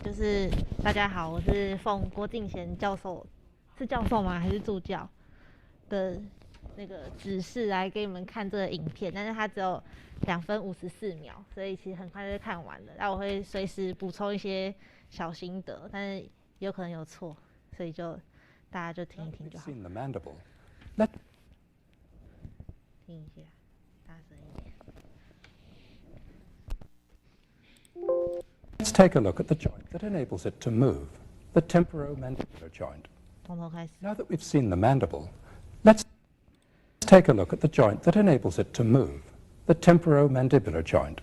就是大家好，我是奉郭敬贤教授，是教授吗？还是助教的那个指示来给你们看这个影片，但是它只有2分54秒，所以其实很快就看完了。那我会随时补充一些小心得，但是有可能有错，所以就大家就听一听就好。听一下，大声一点。Let's take a look at the joint that enables it to move, the temporomandibular joint. 从头开始。 Now that we've seen the mandible, let's take a look at the joint that enables it to move, the temporomandibular joint.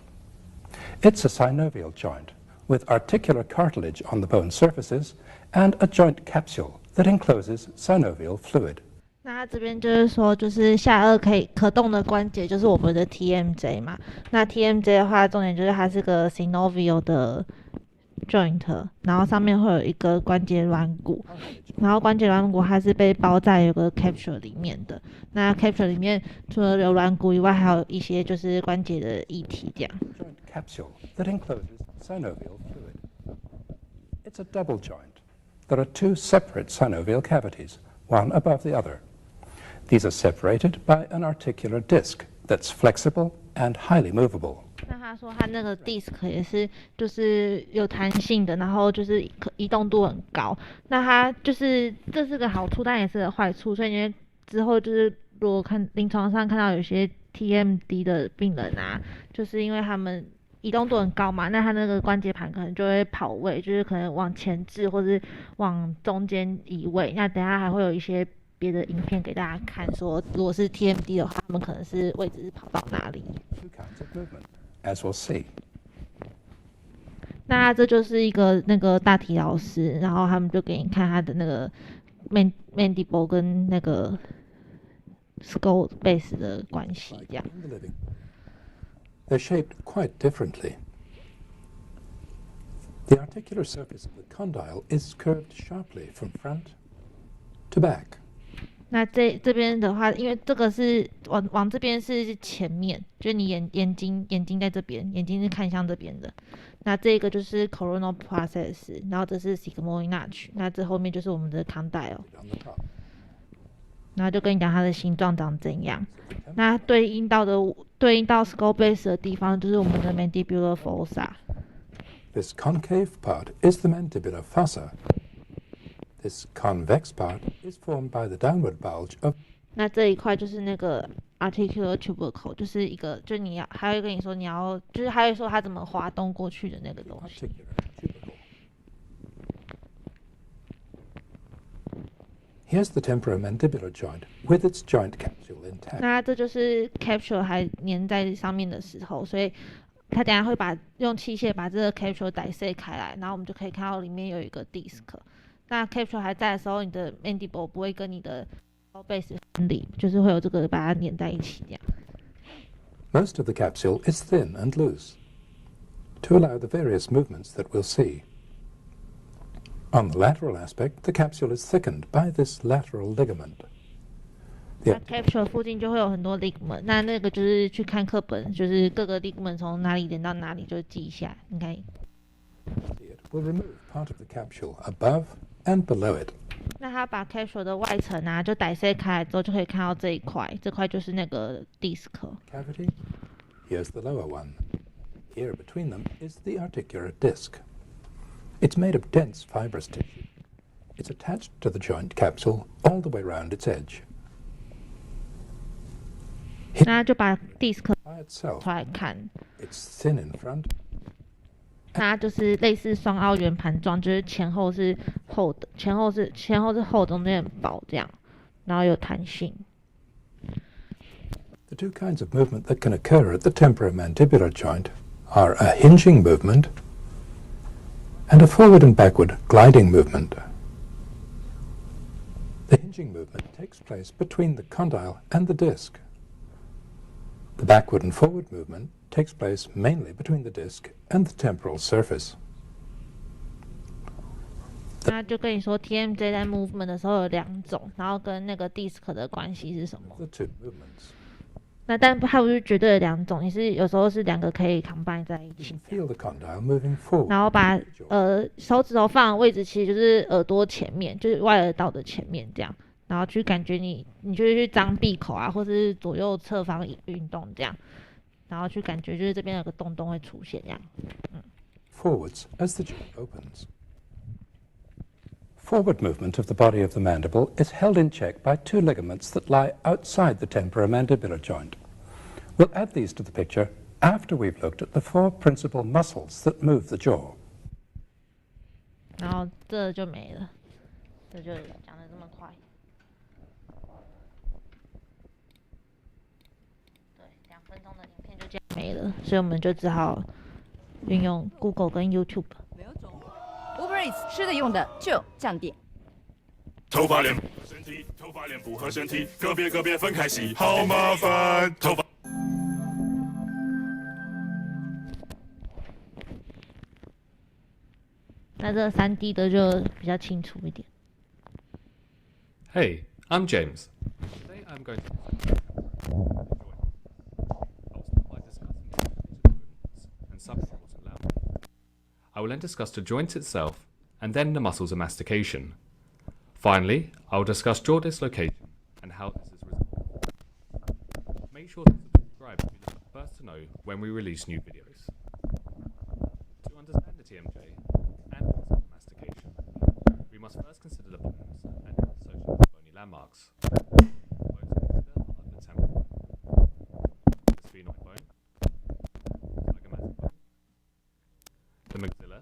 It's a synovial joint with articular cartilage on the bone surfaces and a joint capsule that encloses synovial fluid. 那它这边就是说，就是下颚可动的关节就是我们的 TMJ 嘛。那 TMJ 的话，重点就是它是个 synovial 的 joint， 然后上面会有一个关节软骨，然后关节软骨它是被包在有个 capsule 里面的。那 capsule 里面除了有软骨以外，还有一些就是关节的液体这样。Joint capsule that encloses synovial fluid. It's a double joint. There are two separate synovial cavities, one above the other. These are separated by an articular disc that's flexible and highly movable. 那他说他那个 disc 也是就是有弹性的，然后就是移动度很高。那它就是这是个好处，但也是个坏处。所以因为之后就是如果看临床上看到有些 TMD 的病人啊，就是因为他们移动度很高嘛，那他那个关节盘可能就会跑位，就是可能往前置或是往中间移位。那等一下还会有一些别的影片给大家看，说如果是 TMD 的话，他们可能是位置是跑到哪里。Two kinds of movement, as we'll see. 那这就是一个那个大体老师，然后他们就给你看他的那个 mandible 跟那个 skull base 的关系，这样。 In the living, they're shaped quite differently. The articular surface of the condyle is curved sharply from front to back. 那这边的话，因为这个是往这边是前面，就是你眼睛在这边，眼睛是看向这边的。那这个就是 coronal process， 然后这是 sigmoid notch， 那这后面就是我们的 condyle。 On the top. 然后就跟你讲它的形状长怎样。那对应到 skull base 的地方就是我们的 mandibular fossa。 This concave part is the mandibular fossa. This convex part is formed by the downward bulge of 那这一块就是那个 articular tubercle， 就是一个，就你要还会跟你说你要，就是还会说它怎么滑动过去的那个东西。 articular tubercle. Here's the temporomandibular joint with its joint capsule intact. 那这就是 capsule 还粘在上面的时候，所以他等一下会用器械把这个 capsule dissect 开来，然后我们就可以看到里面有一个 disc。那 capsule 还在的时候，你的 mandible 不会跟你的 base 分离，就是会有这个把它粘在一起这样。 Most of the capsule is thin and loose to allow the various movements that we'll see. On the lateral aspect, the capsule is thickened by this lateral ligament. 那 capsule 附近就会有很多 ligament， 那个就是去看课本，就是各个 ligament 从哪里连到哪里就记一下，应该。 It will remove part of the capsule above and below it. 那它把 capsule 的外层啊，就dissect开来之后，就可以看到这一块，这块就是那个 disc。 Cavity. Here's the lower one. Here between them is the articular disc. It's made of dense fibrous tissue. It's attached to the joint capsule all the way round its edge. 那就把 disc By itself, 出来看， it's thin in front. 它就是类似双凹圆盘状，就是前后是厚的，前后是厚，中间很薄这样，然后有弹性。 The two kinds of movement that can occur at the temporomandibular joint are a hinging movement and a forward and backward gliding movement. The hinging movement takes place between the condyle and the disc. The backward and forward movement takes place mainly between the disc and the temporal surface. 那就跟你说 TMJ 在 movement 的时候有2种，然后跟那个 disc 的关系是什么？ The two movements. 那但它不是绝对的两种，你是有时候是两个可以 combine 在一 You 起 should feel the condyle moving forward. 然后把手指头放的位置其实就是耳朵前面，就是外耳道的前面这样，然后去感觉你就是去张闭口啊，或是左右侧方运动这样，然后去感觉就是这边有个洞洞会出现这样。Forwards as the jaw opens. Forward movement of the body of the mandible is held in check by two ligaments that lie outside the temporomandibular joint. We'll add these to the picture after we've looked at the four principal muscles that move the jaw. 然后这就没了，这就讲得这么快。对，2分钟的影片就这样没了，所以我们就只好运用 Google 跟 YouTube。Uber Eats 吃的用的就降点。头发脸不合身体，头发脸不合身体，个别分开洗，好麻烦。头发。那这3D 的就比较清楚一点。Hey, I'm James. Today I'm going to by discussing and subimportant language. I will then discuss the joint itself and then the muscles of mastication. Finally, I will discuss jaw dislocation and how this is resolved. Make sure to subscribe to be the first to know when we release new videos. To understand the TMJ and muscle of mastication, we must first consider the bones and their associated bony landmarks. Bones are the temple, the sphenoid bone, zygomatic bone, the maxilla,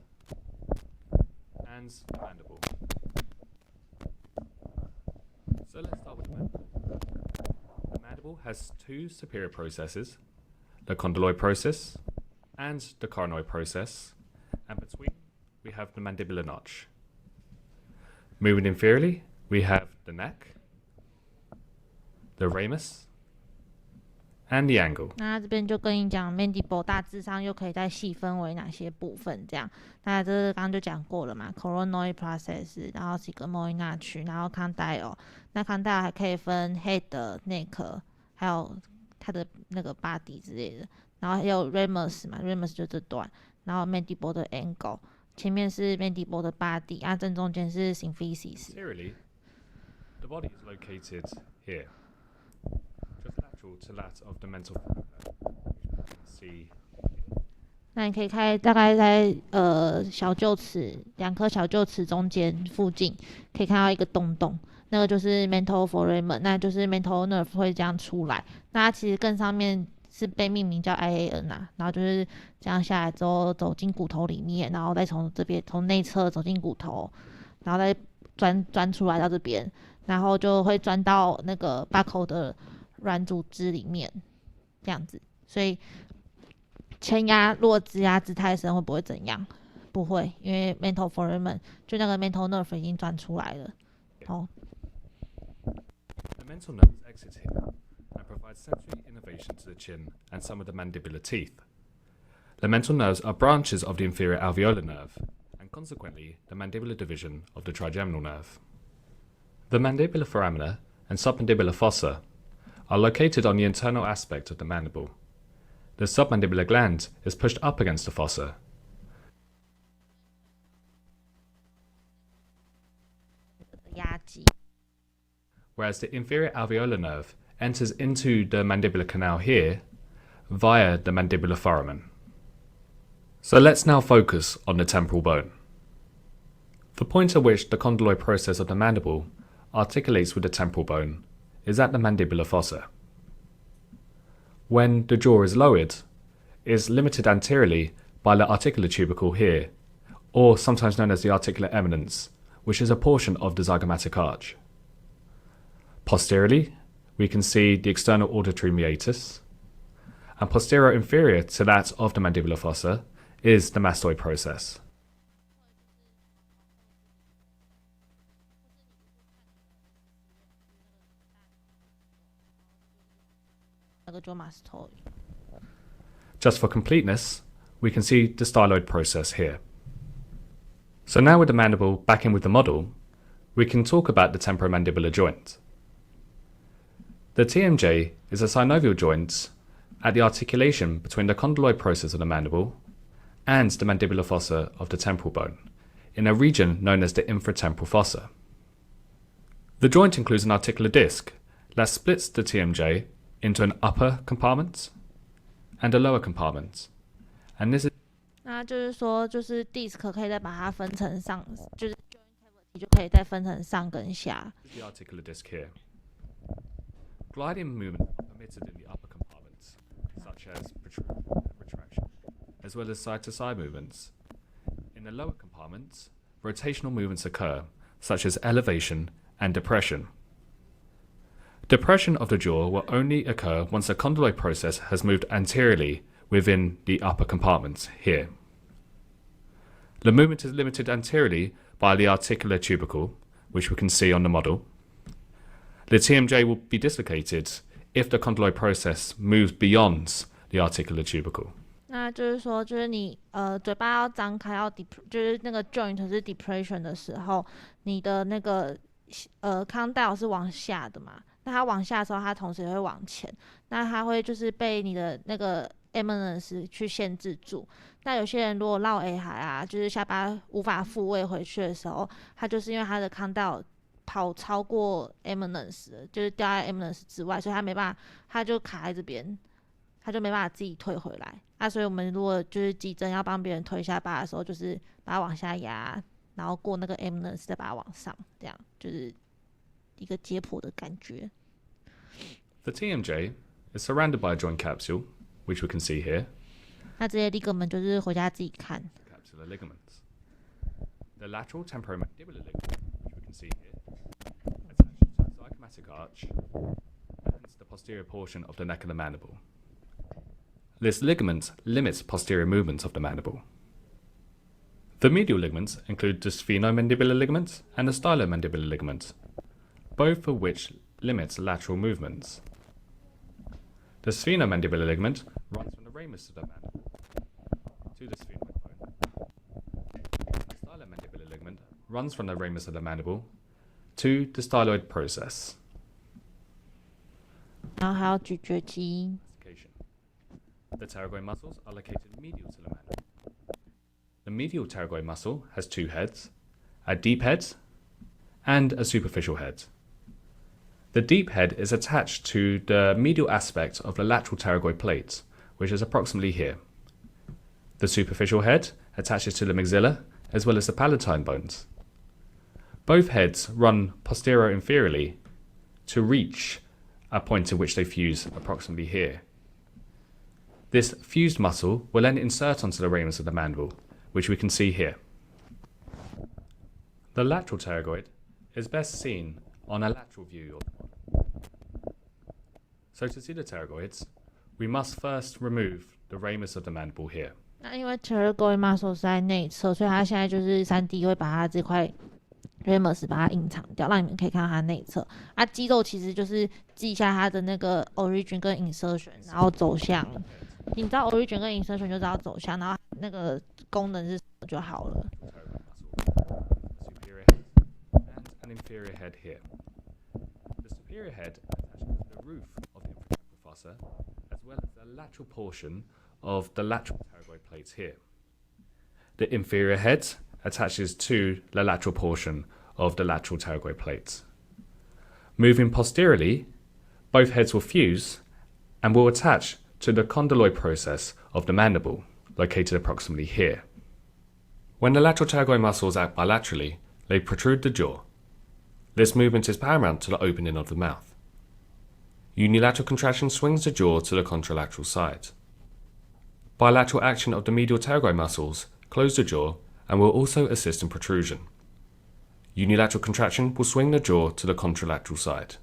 and the mandible. So let's start with the mandible. The mandible has two superior processes, the condyloid process and the coronoid process, and between we have the mandibular notch. Moving inferiorly, we have the neck, the ramus, and the angle. 那这边就跟你讲 mandible 大致上又可以再细分为哪些部分这样。那这刚刚就讲过了嘛 ，coronoid process， 然后sigmoid notch， 然后 condyle。那 condyle 还可以分 head、neck， 还有它的那个 body 之类的。然后还有 ramus 嘛 ，ramus 就这段。然后 mandible 的 angle， 前面是 mandible 的 body， 啊正中间是 symphysis。Posteriorly, the body is located here, just lateral to that of the mental foramina, which we can see. 那你可以看大概在小臼齿2颗小臼齿中间附近，可以看到一个洞洞，那个就是 mental foramen， 那就是 mental nerve 会这样出来。那它其实更上面是被命名叫 IAN 啊，然后就是这样下来之后走进骨头里面，然后再从这边从内侧走进骨头，然后再钻出来到这边，然后就会钻到那个八口的软组织里面，这样子。所以前压若支压支太深会不会怎样？不会，因为 mental foramen 就那个 mental nerve 已经钻出来了。哦。The mental nerves exit here and provide sensory innervation to the chin and some of the mandibular teeth. The mental nerves are branches of the inferior alveolar nerve, and consequently the mandibular division of the trigeminal nerve. The mandibular foramina and submandibular fossa are located on the internal aspect of the mandible. The submandibular gland is pushed up against the fossa. Whereas the inferior alveolar nerve enters into the mandibular canal here via the mandibular foramen. So let's now focus on the temporal bone. The point at which the condyloid process of the mandible articulates with the temporal bone is at the mandibular fossa. When the jaw is lowered, it is limited anteriorly by the articular tubercle here, or sometimes known as the articular eminence, which is a portion of the zygomatic arch. Posteriorly, we can see the external auditory meatus, and posterior inferior to that of the mandibular fossa is the mastoid process. 那个就 mastoid。 Just for completeness, we can see the styloid process here. So now with the mandible back in with the model, we can talk about the temporomandibular joint. The TMJ is a synovial joint at the articulation between the condyloid process of the mandible and the mandibular fossa of the temporal bone, in a region known as the infratemporal fossa. The joint includes an articular disc that splits the TMJ into an upper compartment and a lower compartment, and this is 那就是说，就是 disc 可以再把它分成上，就是 joint cavity 就可以再分成上跟下。the articular disc here. Gliding movement are permitted in the upper compartments, such as protrusion and retraction, as well as side-to-side movements. In the lower compartments, rotational movements occur, such as elevation and depression. Depression of the jaw will only occur once the condyloid process has moved anteriorly within the upper compartment here. The movement is limited anteriorly by the articular tubercle, which we can see on the model. The TMJ will be dislocated if the condyloid process moves beyond the articular tubercle. 那就是说，就是你嘴巴要张开，就是那个 joint 是 depression 的时候，你的那个condyle 是往下的嘛？那它往下的时候，它同时也会往前，那它会就是被你的那个 eminence 去限制住。那有些人如果绕 A 海啊，就是下巴无法复位回去的时候，它就是因为它的 condyle 跑超过 eminence 了，就是掉在 eminence 之外，所以它没办法，它就卡在这边，它就没办法自己退回来。所以我们如果就是急诊要帮别人推下巴的时候，就是把它往下压，然后过那个 eminence 再把它往上，这样就是一个解剖的感觉。The TMJ is surrounded by a joint capsule, which we can see here. 那这些 ligament 就是回家自己看。Capsular ligaments. The lateral temporomandibular ligament, which we can see here, attaches to the zygomatic arch and the posterior portion of the neck of the mandible. This ligament limits posterior movements of the mandible. The medial ligaments include the sphenomandibular ligament and the stylomandibular ligament, both of which limit lateral movements. The sphenomandibular ligament runs from the ramus of the mandible to the sphenoid bone. The stylomandibular ligament runs from the ramus of the mandible to the styloid process. 然后还有咀嚼肌。The pterygoid muscles are located medial to the mandible. The medial pterygoid muscle has two heads, a deep head and a superficial head. The deep head is attached to the medial aspect of the lateral pterygoid plate, which is approximately here. The superficial head attaches to the maxilla as well as the palatine bones. Both heads run posterior-inferiorly to reach a point at which they fuse approximately here. This fused muscle will then insert onto the ramus of the mandible, which we can see here. The lateral pterygoid is best seen on a lateral view of the model. So to see the pterygoids, we must first remove the ramus of the mandible here. 那因为 pterygoid muscle 是在内侧，所以它现在就是3D 会把它这块 ramus 把它隐藏掉，让你们可以看到它内侧。肌肉其实就是记一下它的那个 origin 跟 insertion， 然后走向。你知道 origin 跟 insertion 就知道走向，然后那个功能是什么就好了。Superior head and an inferior head here. The superior head attaches to the roof of the infratemporal fossa, as well as the lateral portion of the lateral pterygoid plates here. The inferior head attaches to the lateral portion of the lateral pterygoid plates. Moving posteriorly, both heads will fuse and will attach to the condyloid process of the mandible, located approximately here. When the lateral pterygoid muscles act bilaterally, they protrude the jaw. This movement is paramount to the opening of the mouth. Unilateral contraction swings the jaw to the contralateral side. Bilateral action of the medial pterygoid muscles close the jaw and will also assist in protrusion. Unilateral contraction will swing the jaw to the contralateral side.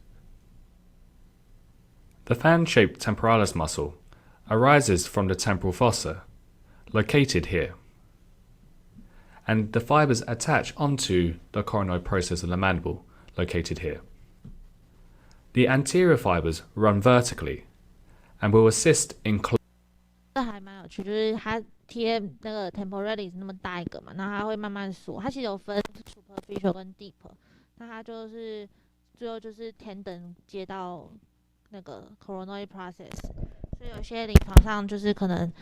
The fan-shaped temporalis muscle arises from the temporal fossa, located here, and the fibers attach onto the coronoid process of the mandible, located here. The anterior fibers run vertically and will assist in 这还蛮有趣，就是它贴那个 temporalis 那么大一个嘛，然后它会慢慢缩，它其实有分 superficial 跟 deep， 那它就是最后就是 tendon 接到那个 coronoid process，所以有些临床上就是可能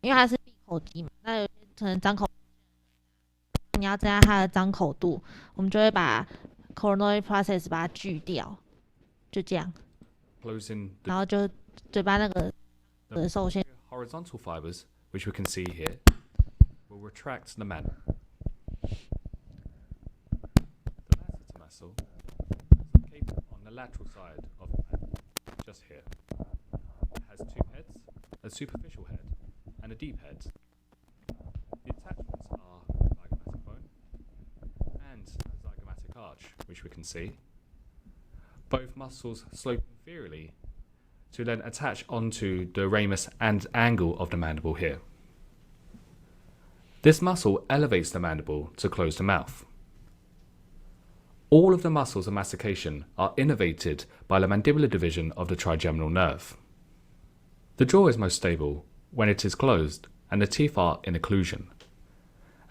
因为它是闭口肌嘛，那有些可能张口，你要增加它的张口度，我们就会把 coronoid process 把它锯掉，就这样，然后就嘴巴那个受限。Horizontal fibers, which we can see here, will retract the mandible. The masseter muscle is located on the lateral side of the mandible, just here. It has two heads, a superficial head and a deep head. The attachments are zygomatic bone and zygomatic arch, which we can see. Both muscles slope inferiorly to then attach onto the ramus and angle of the mandible here. This muscle elevates the mandible to close the mouth. All of the muscles of mastication are innervated by the mandibular division of the trigeminal nerve. The jaw is most stable when it is closed and the teeth are in occlusion.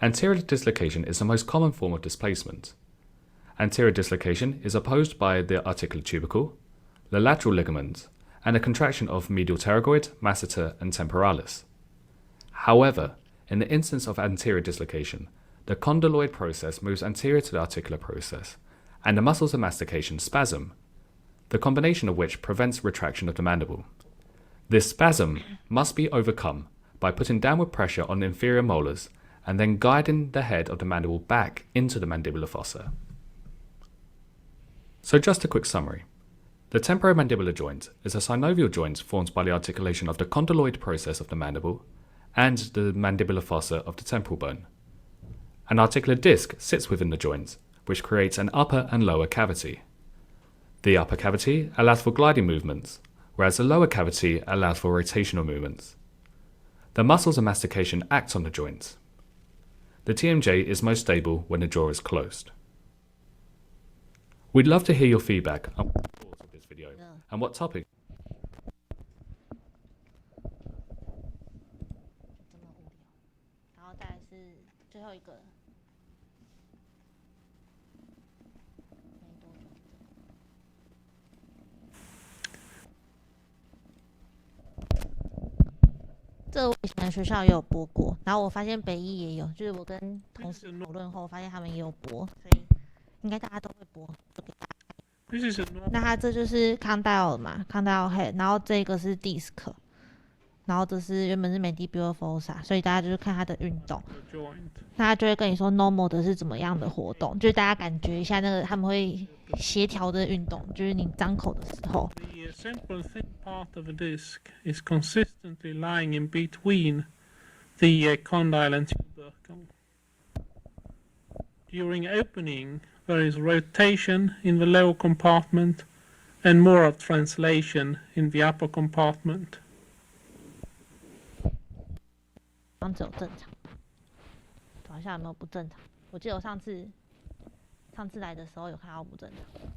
Anterior dislocation is the most common form of displacement. Anterior dislocation is opposed by the articular tubercle, the lateral ligament, and a contraction of medial pterygoid, masseter, and temporalis. However, in the instance of anterior dislocation, the condyloid process moves anterior to the articular process, and the muscles of mastication spasm, the combination of which prevents retraction of the mandible. This spasm must be overcome by putting downward pressure on the inferior molars and then guiding the head of the mandible back into the mandibular fossa. So just a quick summary. The temporomandibular joint is a synovial joint formed by the articulation of the condyloid process of the mandible and the mandibular fossa of the temporal bone. An articular disc sits within the joint, which creates an upper and lower cavity. The upper cavity allows for gliding movements, whereas the lower cavity allows for rotational movements. The muscles of mastication act on the joint. The TMJ is most stable when the jaw is closed. We'd love to hear your feedback on what you thought of this video and what topic. 这么无聊，然后再来是最后一个，没多久。这个我以前学校也有播过，然后我发现北医也有，就是我跟同事讨论后，发现他们也有播，所以应该大家都会播，就给大家看。那它这就是 condyle 嘛 ，condyle head， 然后这个是 disc， 然后这是原本是 mandibular fossa， 所以大家就是看它的运动，那他就会跟你说 normal 的是怎么样的活动，就是大家感觉一下那个他们会协调的运动，就是你张口的时候。The central thin part of the disc is consistently lying in between the condyle and tubercle. During opening, there is rotation in the lower compartment and more of translation in the upper compartment. 只有正常，找一下有没有不正常。我记得我上次来的时候有看到不正常。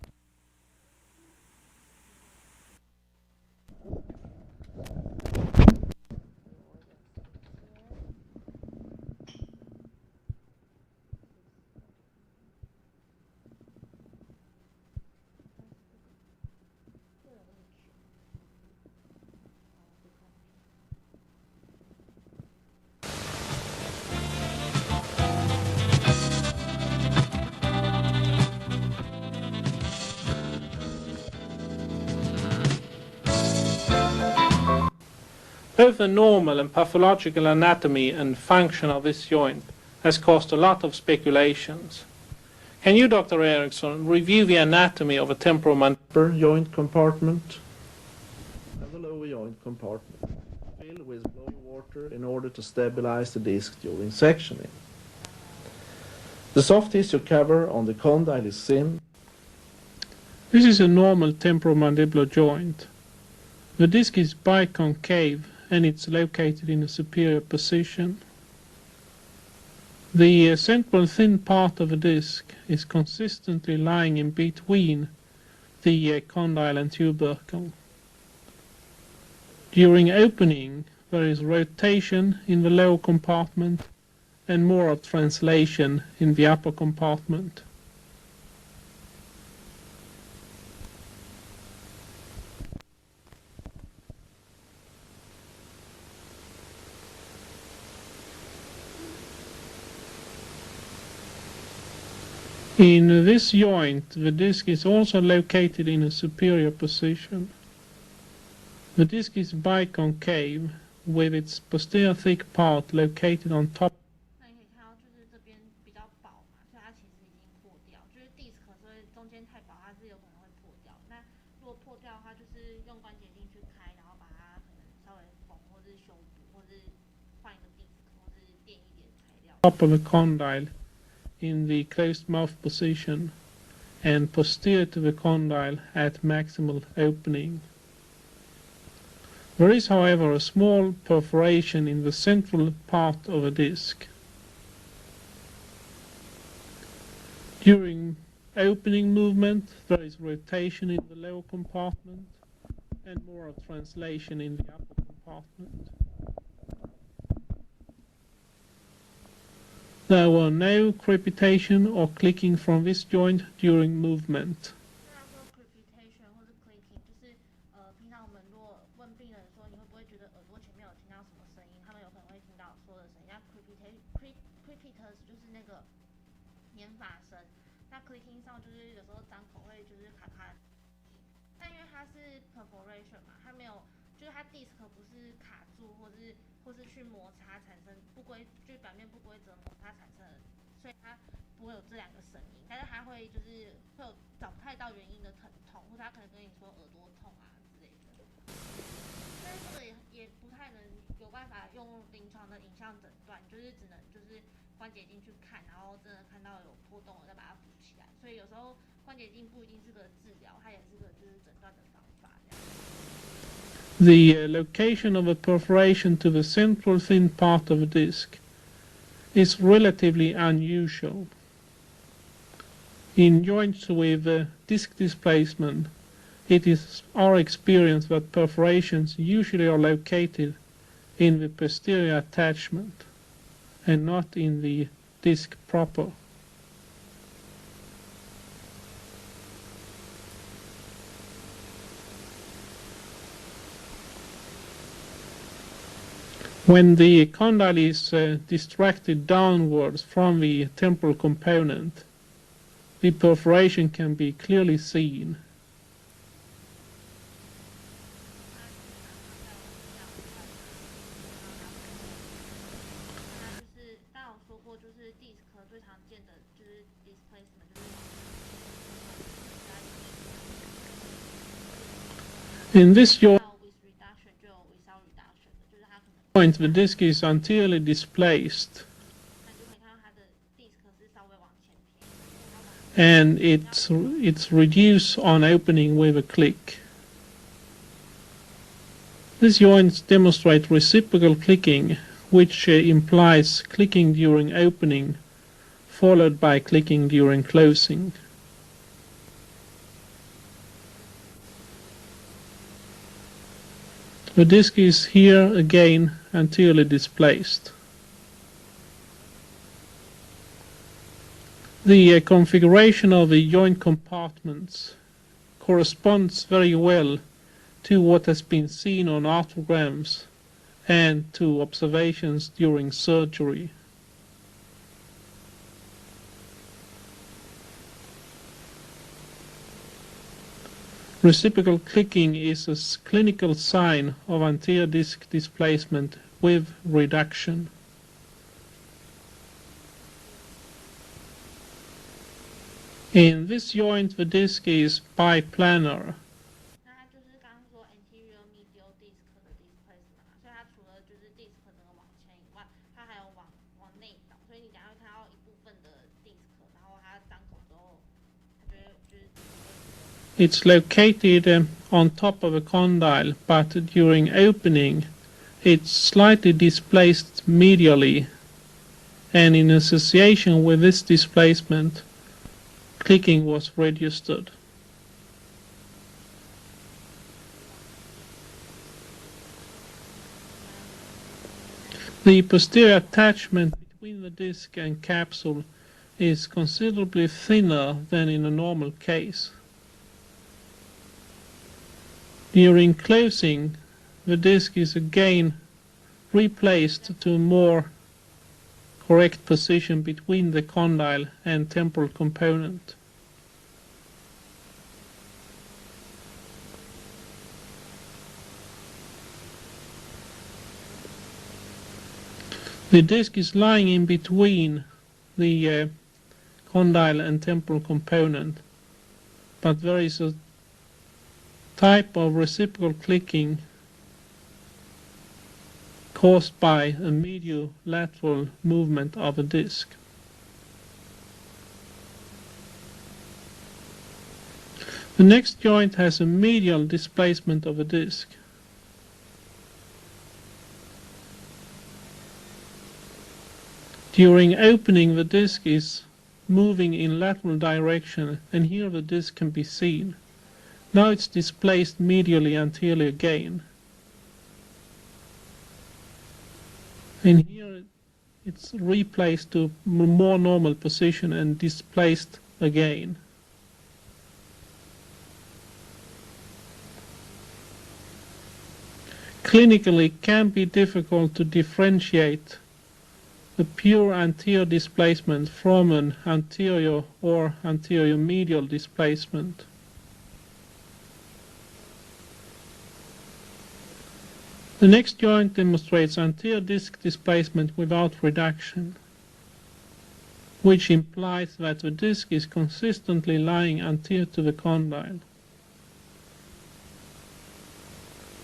Both the normal and pathological anatomy and function of this joint has caused a lot of speculations. Can you, Dr. Eriksson, review the anatomy of a temporomandibular joint compartment and the lower joint compartment? Fill with blowing water in order to stabilize the disc during sectioning. The soft tissue cover on the condyle is thin. This is a normal temporomandibular joint. The disc is biconcave and it's located in a superior position. The central thin part of the disc is consistently lying in between the condyle and tubercle. During opening, there is rotation in the lower compartment and more of translation in the upper compartment. In this joint, the disc is also located in a superior position. The disc is biconcave, with its posterior thick part located on top. 那你可以看到，就是这边比较薄嘛，所以它其实已经破掉。就是 disc，所以中间太薄，它是有可能会破掉。那如果破掉的话，就是用关节镜去开，然后把它可能稍微缝，或是修补，或是换一个 disc，或是垫一点材料。Top of the condyle in the closed mouth position, and posterior to the condyle at maximal opening. There is, however, a small perforation in the central part of the disc. During opening movement, there is rotation in the lower compartment and more translation in the upper compartment. There were no crepitation or clicking from this joint during movement. 虽然说 crepitation 或是 clicking，就是平常我们如果问病人说你会不会觉得耳朵前面有听到什么声音，他们有可能会听到说的声音。那 crepitus 就是那个粘发声，那 clicking 上就是有时候张口会就是卡卡。但因为它是 perforation 嘛，它没有，就是它 disc 不是卡住或是去摩擦产生就是表面不规则摩擦产生的，所以它不会有这两个声音，但是它会就是会有找不太到原因的疼痛，或者它可能跟你说耳朵痛啊之类的。但是这个也不太能有办法用临床的影像诊断，就是只能就是关节镜去看，然后真的看到有破洞了再把它补起来。所以有时候关节镜不一定是个治疗，它也是个就是诊断的方法。The location of a perforation to the central thin part of the disc is relatively unusual. In joints with disc displacement, it is our experience that perforations usually are located in the posterior attachment and not in the disc proper. When the condyle is distracted downwards from the temporal component, the perforation can be clearly seen. In this joint, the disc is anteriorly displaced, and it's reduced on opening with a click. These joints demonstrate reciprocal clicking, which implies clicking during opening, followed by clicking during closing. The disc is here again anteriorly displaced. The configuration of the joint compartments corresponds very well to what has been seen on arthrograms and to observations during surgery. Reciprocal clicking is a clinical sign of anterior disc displacement with reduction. In this joint, the disc is biplanar. It's located on top of a condyle, but during opening it's slightly displaced medially, and in association with this displacement, clicking was registered. The posterior attachment between the disc and capsule is considerably thinner than in a normal case. During closing, the disc is again replaced to a more correct position between the condyle and temporal component. The disc is lying in between the condyle and temporal component, but there is a type of reciprocal clicking caused by a mediolateral movement of a disc. The next joint has a medial displacement of a disc. During opening, the disc is moving in lateral direction, and here the disc can be seen. Now it's displaced medially anteriorly again. And here it's replaced to a more normal position and displaced again. Clinically, it can be difficult to differentiate the pure anterior displacement from an anterior or anterior medial displacement. The next joint demonstrates anterior disc displacement without reduction, which implies that the disc is consistently lying anterior to the condyle.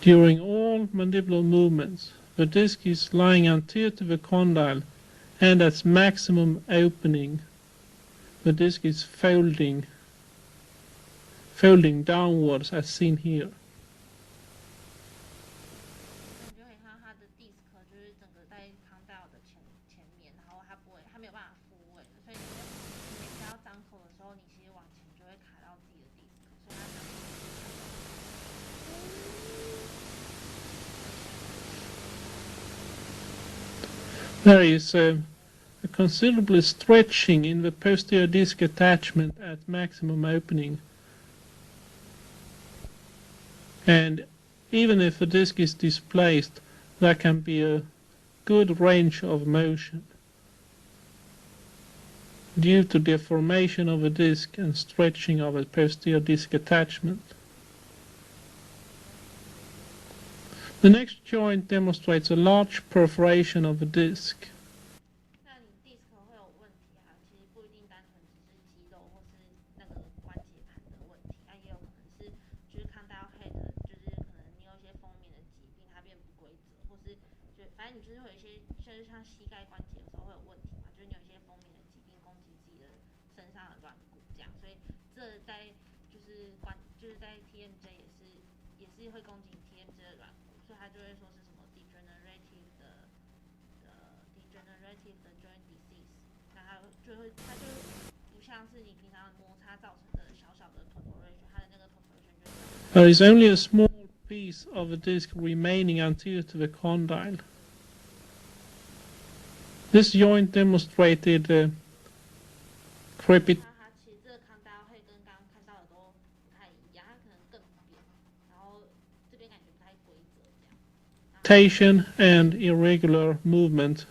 During all mandibular movements, the disc is lying anterior to the condyle, and at maximum opening, the disc is folding downwards as seen here. There is a considerable stretching in the posterior disc attachment at maximum opening. And even if the disc is displaced, there can be a good range of motion due to deformation of a disc and stretching of a posterior disc attachment. The next joint demonstrates a large perforation of the disc. There is only a small piece of the disc remaining anterior to the condyle. This joint demonstrated crepitation and irregular movement